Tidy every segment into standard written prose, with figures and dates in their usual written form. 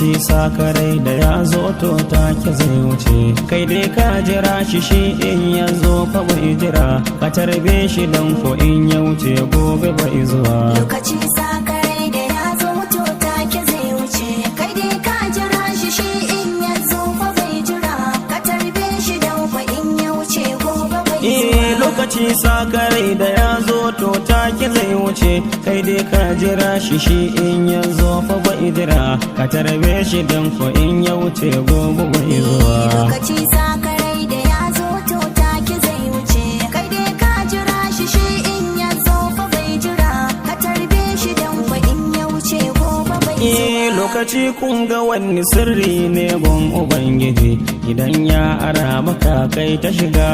lokaci sakarai da ya zo to take zai wuce kai dai ka jira shi in ya zo fa bai jira ka tarbe shi dan ko in ya wuce gobe bai zuwa lokaci sakarai da ya zo to take zai wuce kai dai ka jira shi in ya zo fa bai jira ka tarbe shi dan ko in ya wuce gobe bai zuwa lokaci sakarai da ya zo to take zai wuce kai dai ka jira shi in ya zo fa bai jira ka tarbe shi dan ko in ya wuce gobe bai zuwa lokaci sakarai da ya zo to take zai wuce kai dai ka jira shi in ya zo fa bai jira ka tarbe shi dan ko in ya wuce gobe bai zuwa lokaci kun ga wani sirri ne gon ubangiji idan ya ara maka kai ta shiga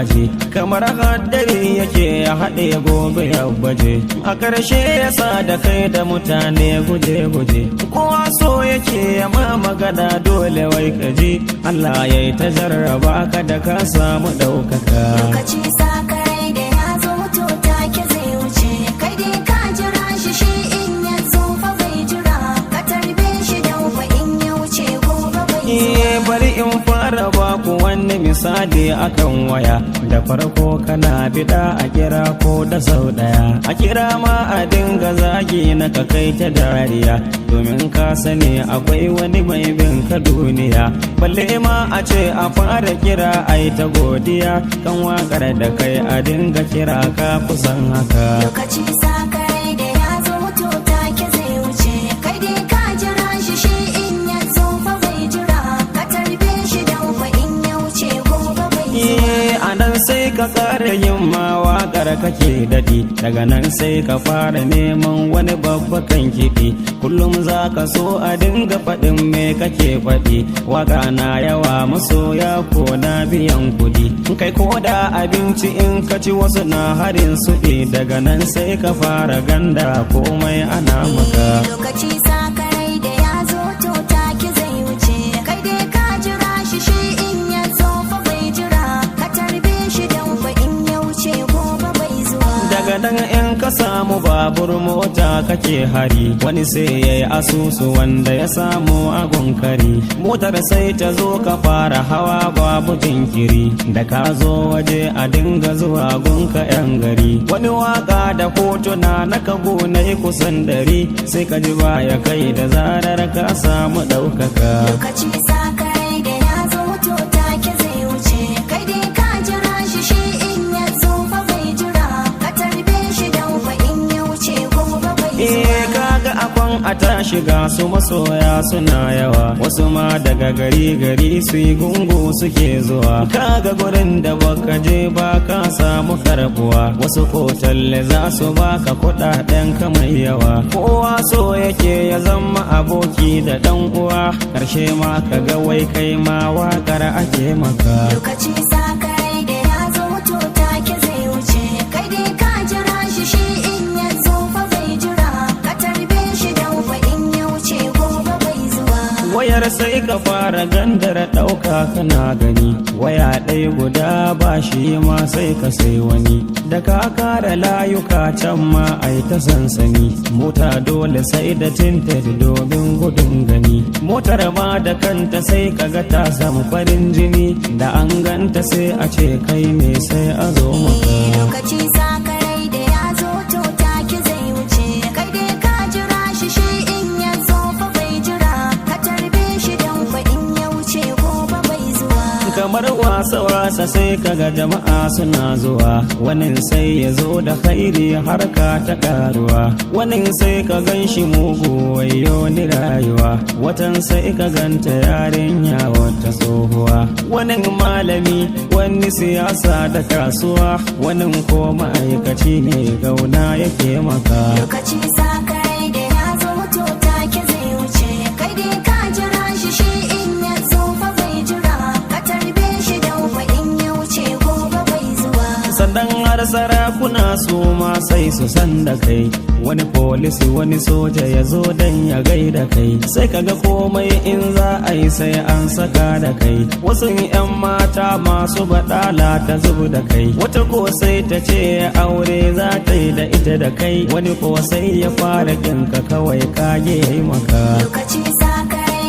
aje kamar haddari yake ya haɗe gobe ya baje a ƙarshe ya sa da kai da mutane guje kowa so yake ya ma magana dole wai kaji Allah ya yi ta jarraba ka da ka samu ɗaukaka lokaci sakarai da ya zo to take zai wuce kai dai ka jira shi in ya zo fa bai jira ka tarbe shi dan ko in ya wuce gobe bai zuwa bari in fara baku wani misali akan waya da farko kana bida a kira ko da sau daya a kira ma a dinga zagi na ka kai ta dariya domin ka sani akwai wani mai bin ka duniya balle ma a ce a fara kira ai ta godiya kan wakar da kai a dinga kira ka kusan haka lokaci sakarai da ya zo to take zai wuce kai dai ka jira shi in ya zo fa bai jira ka tarbe shi dan ko in ya wuce gobe bai zuwa a nan sai ka ƙara yin ma waƙar kake daɗi daga nan sai ka fara neman wani babbakan kiɗi kullum za ka so a dinga faɗin me kake faɗi waƙa na yawa masoya ko na biyan kuɗi kai ko da abinci in ka ci wasu na harin suɗi daga nan sai ka fara ganda komai ana maka lokaci sakarai da ya zo to take zai wuce kai dai ka jira shi in ya zo fa bai jira ka tarbe shi dan ko in ya wuce gobe bai zuwa daga nan in ka samu babur mota kake hari wani sai ya yi asusu wanda ya samu agun kari motar sai ta zo ka fara hawa babu jinkiri da ka zo waje a dinga zuwa gunka yan gari wani waka da hotuna na kago na yi kusan dari sai ka ji baya kai da zarar ka samu ɗaukaka lokaci sakarai da ya zo to take zai wuce kai dai ka jira shi in ya zo fa bai jira ka tarbe shi dan ko in ya wuce gobe bai zuwa kaga akwan a tashi ga su masoya suna yawa wasu ma daga gari su yi gungu suke zuwa kaga gurin da baka je ba ka samu karbuwa wasu ko talle za su baka kuɗaɗen ka mai yawa kowa so yake ya zama aboki da ɗan uwa karshe ma kaga wai kai ma wakar ake maka lokaci sakarai da ya zo to take zai wuce kai dai ka jira shi in ya zo fa bai jira ka tarbe shi dan ko in ya wuce gobe bai zuwa wayar sai ka fara gandar ɗauka kana gani waya ɗaya guda ba shi ma sai ka sai wani da ka kara layuka can ma ai ta sansani mota dole sai da tinted domin gudun gani motar ma da kanta sai kaga ta samu farin jini da an ganta sai a ce kai ne sai a zo maka lokaci sakarai da ya zo to take zai wuce kai dai ka jira shi in ya zo fa bai jira ka tarbe shi dan ko in ya wuce gobe bai zuwa kamar wasa sai kaga jama'a suna zuwa wani sai ya zo da khairi harka ta karuwa wani sai ka gan shi mugu wayo ni rayuwa watan sai ka ganta yarinya wata tsohuwa wani malami wani siyasa da kasuwa wani ko ma'aikaci ne gauna yake maka lokaci sakarai da ya zo to take zai wuce kai dai ka jira shi in ya zo fa bai jira ka tarbe shi dan ko in ya wuce gobe bai zuwa sannan har sarakuna su ma sai su san da kai wani polisi wani soja ya zo dan ya gaida kai sai kaga komai in za a yi sai an saka da kai wasu 'yan mata masu baɗala ta zubu da kai wata ko sai ta ce aure za ta yi da ita da kai wani ko sai ya fara kinka kawai kage ya yi maka lokaci sakarai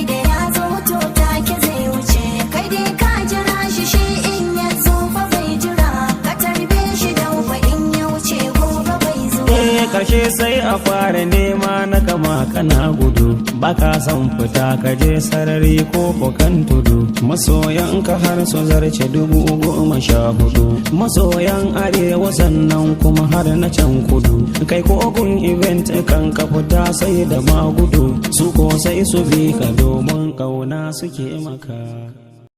karshe sai a fara nema na kama kana gudu baka son fita ka je sarari ko kan tudu masoyan ka har su zarce 14,000 masoyan arewa sannan kuma har na can kudu kai kogun event kan ka fita sai da magudu su ko sai su bi ka domin kauna suke maka